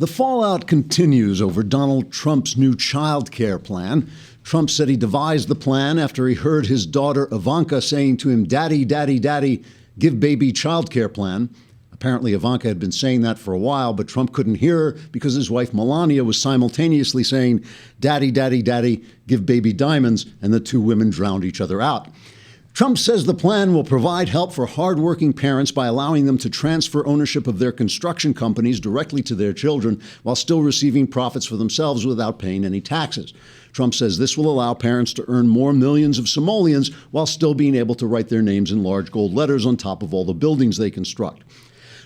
The fallout continues over Donald Trump's new child care plan. Trump said he devised the plan after he heard his daughter Ivanka saying to him, "Daddy, daddy, daddy, give baby child care plan." Apparently, Ivanka had been saying that for a while, but Trump couldn't hear her because his wife Melania was simultaneously saying, "Daddy, daddy, daddy, give baby diamonds," and the two women drowned each other out. Trump says the plan will provide help for hardworking parents by allowing them to transfer ownership of their construction companies directly to their children while still receiving profits for themselves without paying any taxes. Trump says this will allow parents to earn more millions of simoleons while still being able to write their names in large gold letters on top of all the buildings they construct.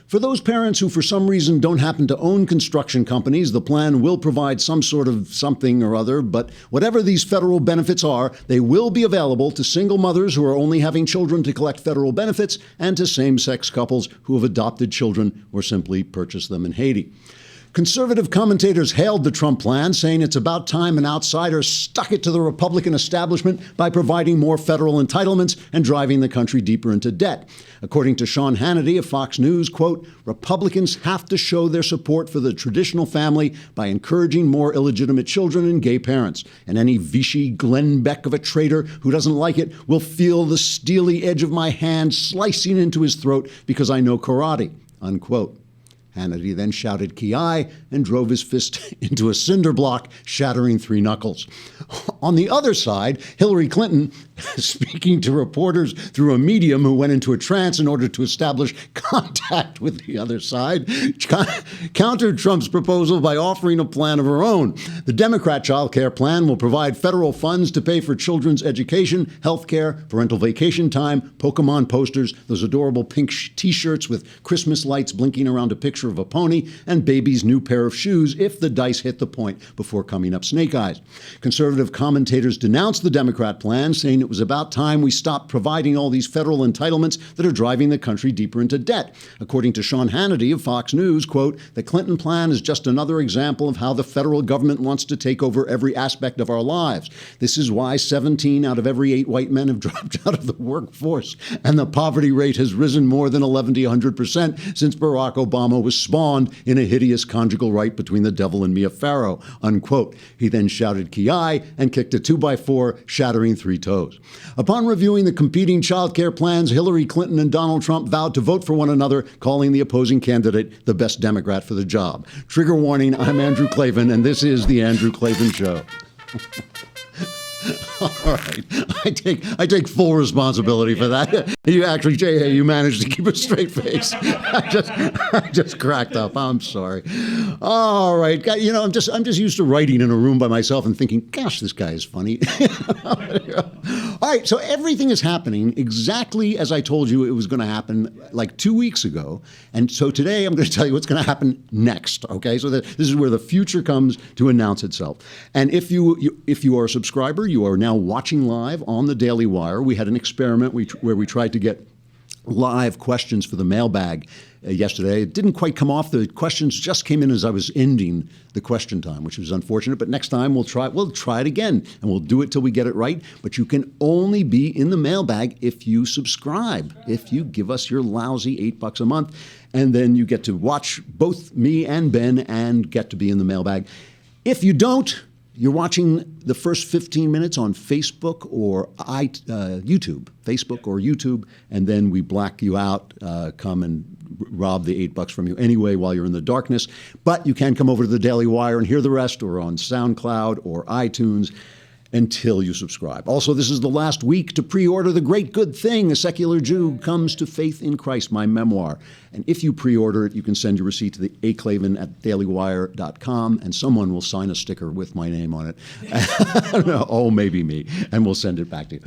For those parents who for some reason don't happen to own construction companies, the plan will provide some sort of something or other, but whatever these federal benefits are, they will be available to single mothers who are only having children to collect federal benefits and to same-sex couples who have adopted children or simply purchased them in Haiti. Conservative commentators hailed the Trump plan, saying it's about time an outsider stuck it to the Republican establishment by providing more federal entitlements and driving the country deeper into debt. According to Sean Hannity of Fox News, quote, "Republicans have to show their support for the traditional family by encouraging more illegitimate children and gay parents. And any Vichy Glenn Beck of a traitor who doesn't like it will feel the steely edge of my hand slicing into his throat because I know karate," unquote. Hannity then shouted "Ki" and drove his fist into a cinder block, shattering 3 knuckles. On the other side, Hillary Clinton, speaking to reporters through a medium who went into a trance in order to establish contact with the other side, countered Trump's proposal by offering a plan of her own. The Democrat child care plan will provide federal funds to pay for children's education, health care, parental vacation time, Pokemon posters, those adorable pink T-shirts with Christmas lights blinking around a picture of a pony, and baby's new pair of shoes if the dice hit the point before coming up snake eyes. Conservative commentators denounced the Democrat plan, saying it was about time we stopped providing all these federal entitlements that are driving the country deeper into debt. According to Sean Hannity of Fox News, quote, "The Clinton plan is just another example of how the federal government wants to take over every aspect of our lives. This is why 17 out of every 8 white men have dropped out of the workforce, and the poverty rate has risen more than 11 to 100% since Barack Obama was spawned in a hideous conjugal right between the devil and Mia Farrow," unquote. He then shouted "Ki" and kicked a 2x4, shattering 3 toes. Upon reviewing the competing child care plans, Hillary Clinton and Donald Trump vowed to vote for one another, calling the opposing candidate the best Democrat for the job. Trigger warning, I'm Andrew Klavan, and this is The Andrew Klavan Show. All right. I take full responsibility for that. You actually, Jay, you managed to keep a straight face. I just cracked up. I'm sorry. All right. You know, I'm just used to writing in a room by myself and thinking, gosh, this guy is funny. All right. So everything is happening exactly as I told you it was going to happen like 2 weeks ago. And so today I'm going to tell you what's going to happen next. Okay. So this is where the future comes to announce itself. And if you are a subscriber, you are now watching live on the Daily Wire. We had an experiment where we tried to get live questions for the mailbag yesterday. It didn't quite come off. The questions just came in as I was ending the question time, which was unfortunate. But next time we'll try it again, and we'll do it till we get it right. But you can only be in the mailbag if you subscribe, if you give us your lousy $8 a month, and then you get to watch both me and Ben and get to be in the mailbag. If you don't, you're watching the first 15 minutes on Facebook or YouTube, Facebook or YouTube, and then we black you out, come and rob the $8 from you anyway while you're in the darkness. But you can come over to the Daily Wire and hear the rest, or on SoundCloud or iTunes, until you subscribe. Also, this is the last week to pre-order The Great Good Thing, A Secular Jew Comes to Faith in Christ, my memoir. And if you pre-order it, you can send your receipt to the aklavan@dailywire.com, and someone will sign a sticker with my name on it. Oh, maybe me. And we'll send it back to you.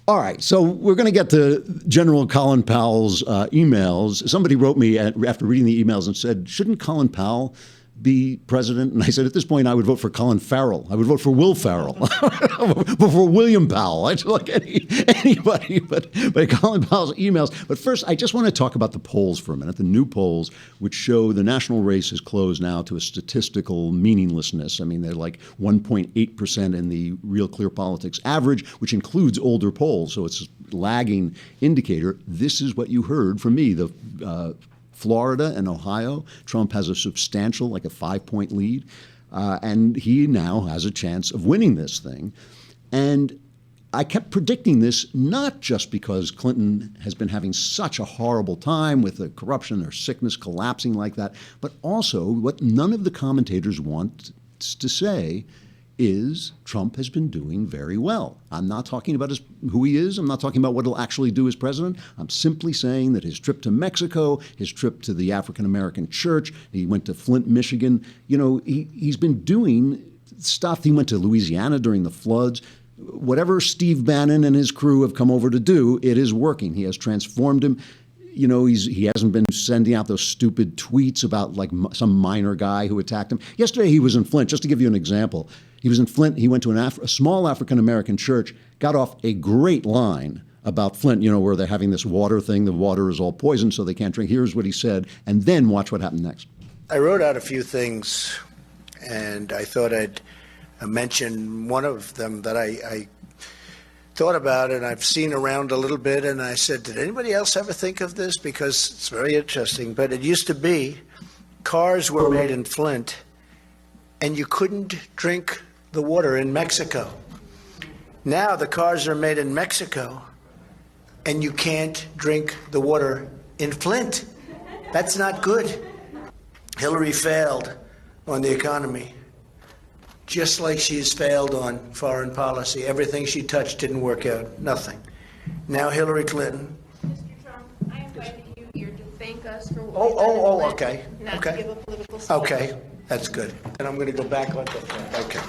All right, so we're going to get to General Colin Powell's emails. Somebody wrote me after reading the emails and said, shouldn't Colin Powell be president? And I said, at this point, I would vote for Colin Farrell. I would vote for Will Farrell, for William Powell. I'd like anybody but Colin Powell's emails. But first, I just want to talk about the polls for a minute, the new polls, which show the national race is closed now to a statistical meaninglessness. I mean, they're like 1.8% in the Real Clear Politics average, which includes older polls. So it's a lagging indicator. This is what you heard from me, the Florida and Ohio, Trump has a substantial, like a 5-point lead. And he now has a chance of winning this thing. And I kept predicting this not just because Clinton has been having such a horrible time with the corruption or sickness collapsing like that, but also what none of the commentators want to say is Trump has been doing very well. I'm not talking about who he is. I'm not talking about what he'll actually do as president. I'm simply saying that his trip to Mexico, his trip to the African-American church, he went to Flint, Michigan. He's been doing stuff. He went to Louisiana during the floods. Whatever Steve Bannon and his crew have come over to do, it is working. He has transformed him. He hasn't been sending out those stupid tweets about like some minor guy who attacked him. Yesterday he was in Flint, just to give you an example. He was in Flint. He went to a small African-American church, got off a great line about Flint, where they're having this water thing. The water is all poisoned, so they can't drink. Here's what he said, and then watch what happened next. I wrote out a few things, and I thought I'd mention one of them that I thought about and I've seen around a little bit, and I said, did anybody else ever think of this? Because it's very interesting. But it used to be cars were made in Flint, and you couldn't drink the water in Mexico. Now the cars are made in Mexico, and you can't drink the water in Flint. That's not good. Hillary failed on the economy, just like she's failed on foreign policy. Everything she touched didn't work out. Nothing. Now Hillary Clinton. Mr. Trump, I invited you here to thank us for what we've done in Flint, not to give a political speech. Okay, that's good. And I'm going to go back on that. Okay.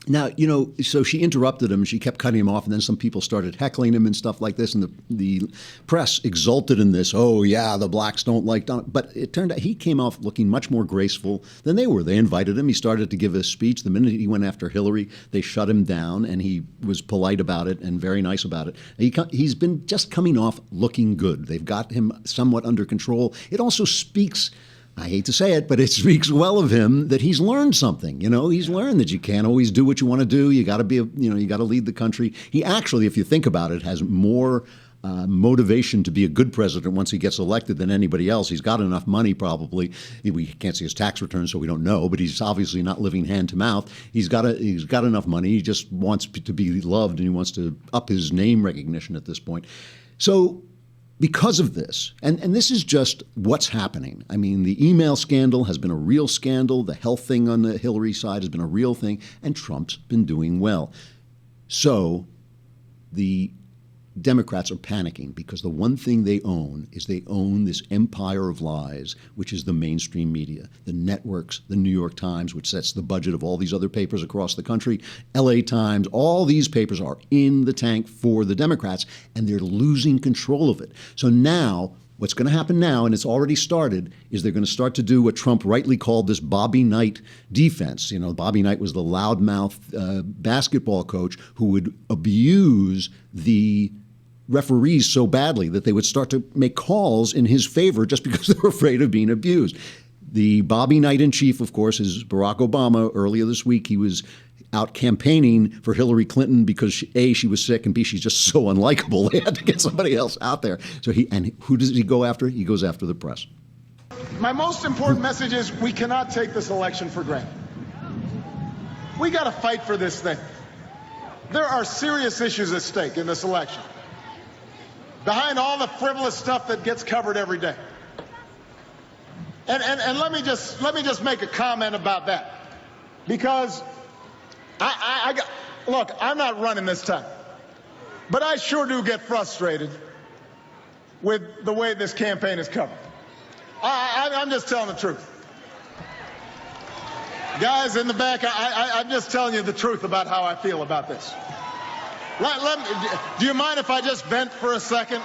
Now, so she interrupted him. She kept cutting him off, and then some people started heckling him and stuff like this. And the press exulted in this. Oh, yeah, the blacks don't like Donald. But it turned out he came off looking much more graceful than they were. They invited him. He started to give a speech. The minute he went after Hillary, they shut him down, and he was polite about it and very nice about it. He's been just coming off looking good. They've got him somewhat under control. It also speaks, I hate to say it, but it speaks well of him that he's learned something. He's learned that you can't always do what you want to do. You got to you got to lead the country. He actually, if you think about it, has more motivation to be a good president once he gets elected than anybody else. He's got enough money, probably. We can't see his tax returns, so we don't know. But he's obviously not living hand to mouth. He's got enough money. He just wants to be loved, and he wants to up his name recognition at this point. So, because of this, and this is just what's happening. I mean, the email scandal has been a real scandal. The health thing on the Hillary side has been a real thing. And Trump's been doing well. So the Democrats are panicking because the one thing they own is they own this empire of lies, which is the mainstream media, the networks, the New York Times, which sets the budget of all these other papers across the country, LA Times, all these papers are in the tank for the Democrats, and they're losing control of it. So now, what's going to happen now, and it's already started, is they're going to start to do what Trump rightly called this Bobby Knight defense. Bobby Knight was the loudmouth basketball coach who would abuse the referees so badly that they would start to make calls in his favor just because they were afraid of being abused. The Bobby Knight in chief, of course, is Barack Obama. Earlier this week, he was out campaigning for Hillary Clinton because A, she was sick, and B, she's just so unlikable. They had to get somebody else out there. So who does he go after? He goes after the press. My most important message is we cannot take this election for granted. We got to fight for this thing. There are serious issues at stake in this election, behind all the frivolous stuff that gets covered every day. And let me just make a comment about that, because look, I'm not running this time, but I sure do get frustrated with the way this campaign is covered. I'm just telling the truth. Guys in the back, I'm just telling you the truth about how I feel about this. Do you mind if I just vent for a second?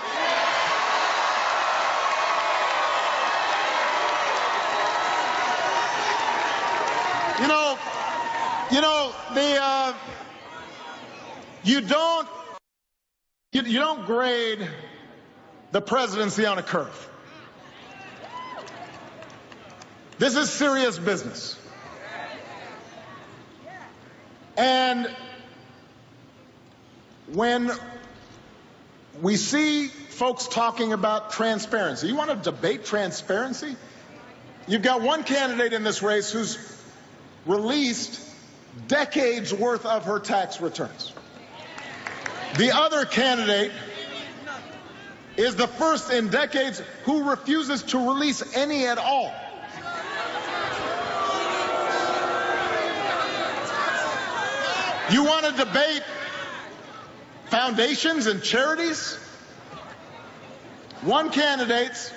You don't grade the presidency on a curve. This is serious business. And when we see folks talking about transparency. You want to debate transparency? You've got one candidate in this race who's released decades worth of her tax returns. The other candidate is the first in decades who refuses to release any at all. You want to debate foundations and charities? One candidate's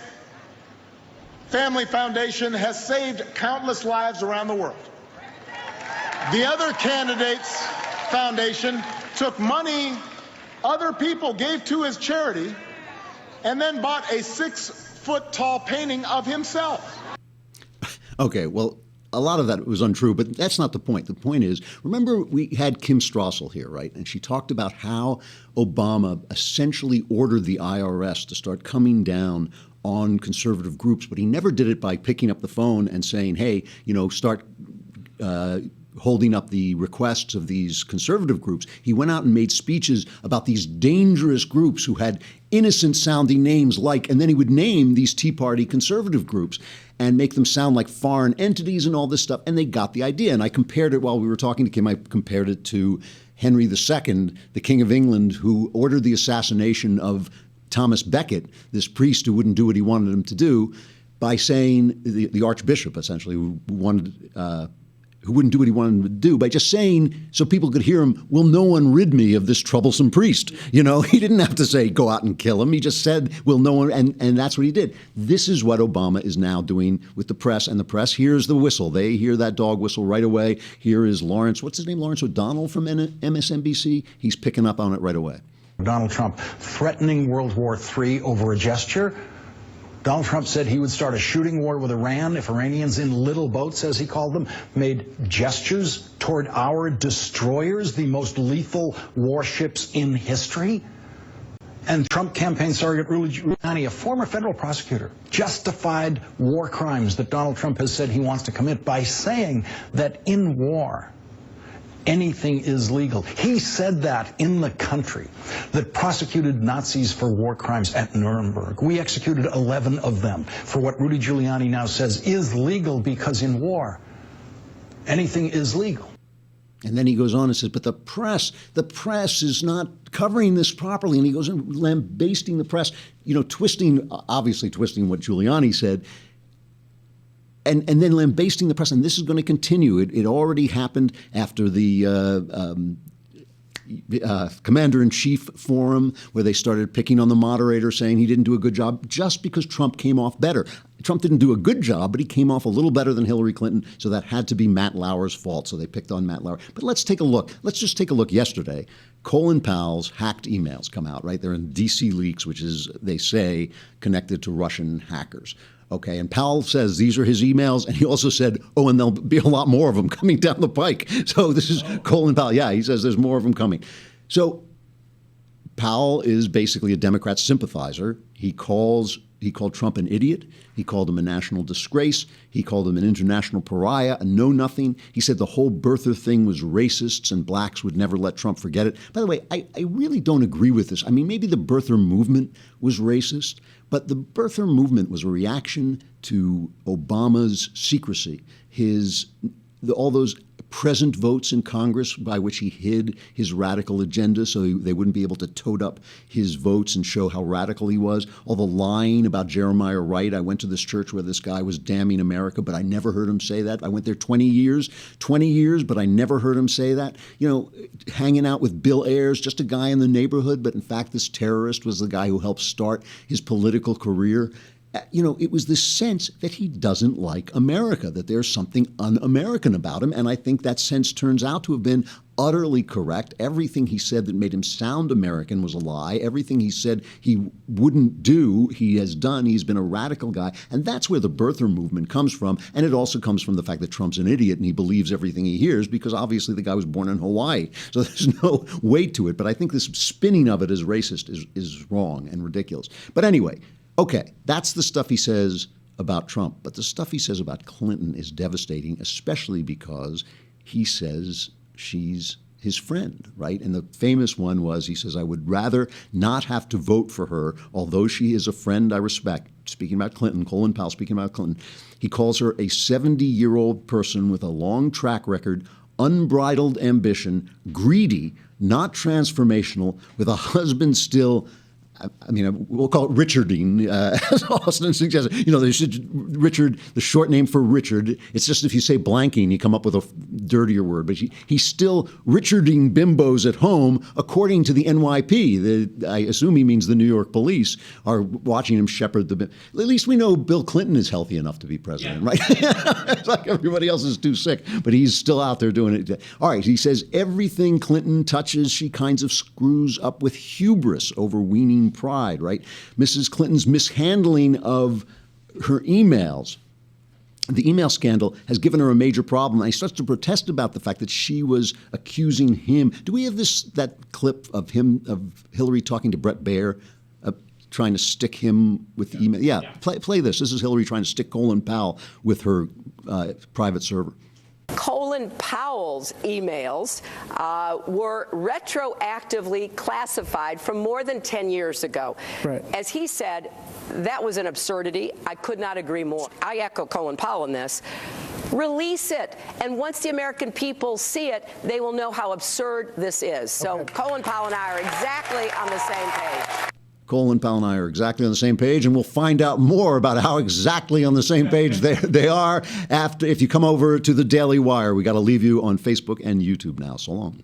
family foundation has saved countless lives around the world. The other candidate's foundation took money other people gave to his charity and then bought a 6-foot-tall painting of himself. Okay, well, a lot of that was untrue, but that's not the point. The point is, remember we had Kim Strassel here, right? And she talked about how Obama essentially ordered the IRS to start coming down on conservative groups, but he never did it by picking up the phone and saying, hey, start holding up the requests of these conservative groups. He went out and made speeches about these dangerous groups who had innocent-sounding names and then he would name these Tea Party conservative groups and make them sound like foreign entities and all this stuff, and they got the idea. And I compared it while we were talking to Kim, I compared it to Henry II, the King of England, who ordered the assassination of Thomas Becket, this priest who wouldn't do what he wanted him to do, by saying, the Archbishop essentially, who wouldn't do what he wanted him to do, by just saying, so people could hear him, will no one rid me of this troublesome priest? He didn't have to say, go out and kill him. He just said, will no one, and that's what he did. This is what Obama is now doing with the press, and the press hears the whistle. They hear that dog whistle right away. Here is Lawrence, what's his name, Lawrence O'Donnell from MSNBC? He's picking up on it right away. Donald Trump threatening World War III over a gesture. Donald Trump said he would start a shooting war with Iran if Iranians in little boats, as he called them, made gestures toward our destroyers, the most lethal warships in history. And Trump campaign sergeant Rudy Giuliani, a former federal prosecutor, justified war crimes that Donald Trump has said he wants to commit by saying that in war, anything is legal. He said that in the country that prosecuted Nazis for war crimes at Nuremberg. We executed 11 of them for what Rudy Giuliani now says is legal, because in war, anything is legal. And then he goes on and says, but the press is not covering this properly. And he goes on lambasting the press, obviously twisting what Giuliani said. And then lambasting the press, and this is going to continue. It already happened after the Commander-in-Chief Forum, where they started picking on the moderator, saying he didn't do a good job just because Trump came off better. Trump didn't do a good job, but he came off a little better than Hillary Clinton, so that had to be Matt Lauer's fault, so they picked on Matt Lauer. But let's take a look. Let's just take a look yesterday. Colin Powell's hacked emails come out, right? They're in DC Leaks, which is, they say, connected to Russian hackers. Okay, and Powell says these are his emails, and he also said, and there'll be a lot more of them coming down the pike. So this is Colin Powell. Yeah, he says there's more of them coming. So Powell is basically a Democrat sympathizer. He called Trump an idiot. He called him a national disgrace. He called him an international pariah, a know-nothing. He said the whole birther thing was racists and blacks would never let Trump forget it. By the way, I really don't agree with this. I mean, maybe the birther movement was racist, but the birther movement was a reaction to Obama's secrecy, all those present votes in Congress by which he hid his radical agenda so they wouldn't be able to tote up his votes and show how radical he was. All the lying about Jeremiah Wright. I went to this church where this guy was damning America, but I never heard him say that. I went there 20 years, but I never heard him say that. Hanging out with Bill Ayers, just a guy in the neighborhood, but in fact this terrorist was the guy who helped start his political career. It was this sense that he doesn't like America, that there's something un-American about him. And I think that sense turns out to have been utterly correct. Everything he said that made him sound American was a lie. Everything he said he wouldn't do, he has done. He's been a radical guy. And that's where the birther movement comes from. And it also comes from the fact that Trump's an idiot and he believes everything he hears because obviously the guy was born in Hawaii. So there's no weight to it. But I think this spinning of it as racist is wrong and ridiculous. But anyway, okay, that's the stuff he says about Trump. But the stuff he says about Clinton is devastating, especially because he says she's his friend, right? And the famous one was, he says, I would rather not have to vote for her, although she is a friend I respect. Speaking about Clinton, Colin Powell speaking about Clinton, he calls her a 70-year-old person with a long track record, unbridled ambition, greedy, not transformational, with a husband still, I mean, we'll call it Richarding, as Austin suggested. You know, Richard, the short name for Richard. It's just if you say blanking, you come up with a dirtier word. But he's still Richarding bimbos at home, according to the NYP. I assume he means the New York police are watching him shepherd the. At least we know Bill Clinton is healthy enough to be president, right? It's like everybody else is too sick, but he's still out there doing it. All right, he says everything Clinton touches, she kinds of screws up with hubris, overweening pride, right? Mrs. Clinton's mishandling of her emails, the email scandal, has given her a major problem. And he starts to protest about the fact that she was accusing him. Do we have that clip of Hillary talking to Brett Baer, trying to stick him with the email? Yeah. Play this. This is Hillary trying to stick Colin Powell with her private server. Colin Powell's emails were retroactively classified from more than 10 years ago. Right. As he said, that was an absurdity. I could not agree more. I echo Colin Powell in this. Release it. And once the American people see it, they will know how absurd this is. So okay. Colin Powell and I are exactly on the same page. Colin Powell and I are exactly on the same page, and we'll find out more about how exactly on the same page they are if you come over to the Daily Wire. We got to leave you on Facebook and YouTube now. So long.